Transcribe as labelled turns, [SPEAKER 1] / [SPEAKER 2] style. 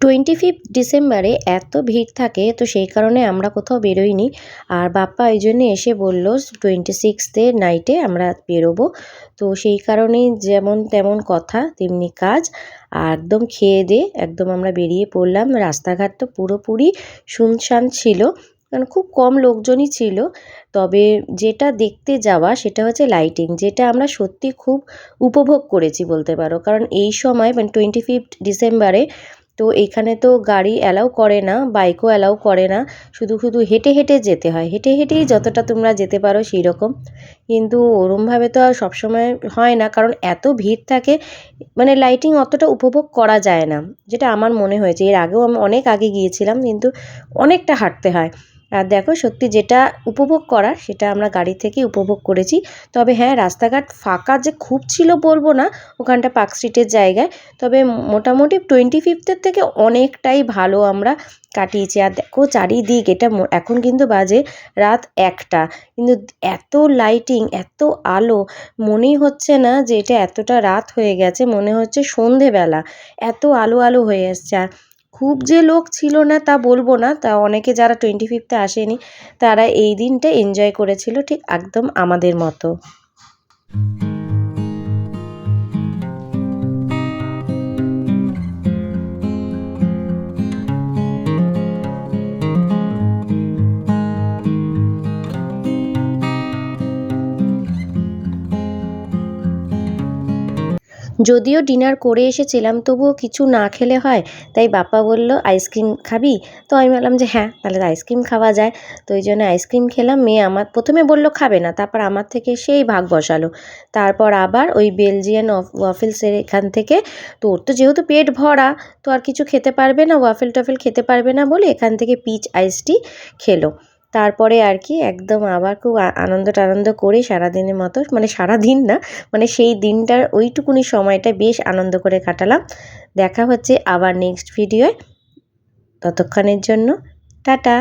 [SPEAKER 1] 25 ডিসেম্বরে এত ভিড় থাকে, তো সেই কারণে আমরা কোথাও বেরোইনি। আর বাপ্পা এই জন্যে এসে বলল 26 নাইটে আমরা বেরোবো। তো সেই কারণেই যেমন তেমন কথা তেমনি কাজ। আর একদম খেয়ে দিয়ে একদম আমরা বেরিয়ে পড়লাম। রাস্তাঘাট তো পুরোপুরি শুনশান ছিল, কারণ খুব কম লোকজনই ছিল। তবে যেটা দেখতে যাওয়া সেটা হচ্ছে লাইটিং, যেটা আমরা সত্যি খুব উপভোগ করেছি বলতে পারো। কারণ এই সময় মানে 25 ডিসেম্বরে তো এইখানে তো গাড়ি অ্যালাউ করে না, বাইকও অ্যালাউ করে না, শুধু শুধু হেঁটে হেঁটে যেতে হয়। হেঁটে হেঁটেই যতটা তোমরা যেতে পারো সেই রকম। কিন্তু ওরমভাবে তো আর সবসময় হয় না, কারণ এত ভিড় থাকে, মানে লাইটিং অতটা উপভোগ করা যায় না, যেটা আমার মনে হয়েছে। এর আগেও আমি অনেক আগে গিয়েছিলাম, কিন্তু অনেকটা হাঁটতে হয়। আর দেখো সত্যি যেটা উপভোগ করার সেটা আমরা গাড়ি থেকেই উপভোগ করেছি। তবে হ্যাঁ, রাস্তাঘাট ফাঁকা যে খুব ছিল বলবো না, ওখানটা পার্ক স্ট্রিটের জায়গায়। তবে মোটামুটি 25 থেকে অনেকটাই ভালো আমরা কাটিয়েছি। আর দেখো চারিদিক, এটা এখন কিন্তু বাজে রাত 1টা, কিন্তু এত লাইটিং, এত আলো, মনেই হচ্ছে না যে এটা এতটা রাত হয়ে গেছে, মনে হচ্ছে সন্ধেবেলা। এত আলো আলো হয়ে এসছে। আর খুব যে লোক ছিল না তা বলবো না, তা অনেকে যারা 25 আসেনি তারা এই দিনটা এনজয় করেছিল ঠিক একদম আমাদের মতো। যদিও ডিনার করে এসেছিলাম, তবুও কিছু না খেলে হয়। তাই বাপ্পা বলল, আইসক্রিম খাবি? তো আমি বললাম যে হ্যাঁ, তাহলে তো আইসক্রিম খাওয়া যায়। তো ওই জন্য আইসক্রিম খেলাম। মেয়ে আমার প্রথমে বলল খাবে না, তারপর আমার থেকে সেই ভাগ বসালো। তারপর আবার ওই বেলজিয়ান ওয়াফেলসের এখান থেকে, তো ওর তো যেহেতু পেট ভরা, তো আর কিছু খেতে পারবে না, ওয়াফেল টফেল খেতে পারবে না বলে এখান থেকে পিচ আইসটি খেলো। তারপরে আর কি একদম আবার খুব আনন্দ টানন্দ করে সারাদিনের মতো, মানে সারাদিন না, মানে সেই দিনটার ওইটুকুনি সময়টা বেশ আনন্দ করে কাটালাম। দেখা হচ্ছে আবার নেক্সট ভিডিওয়। ততক্ষণের জন্য টাটা।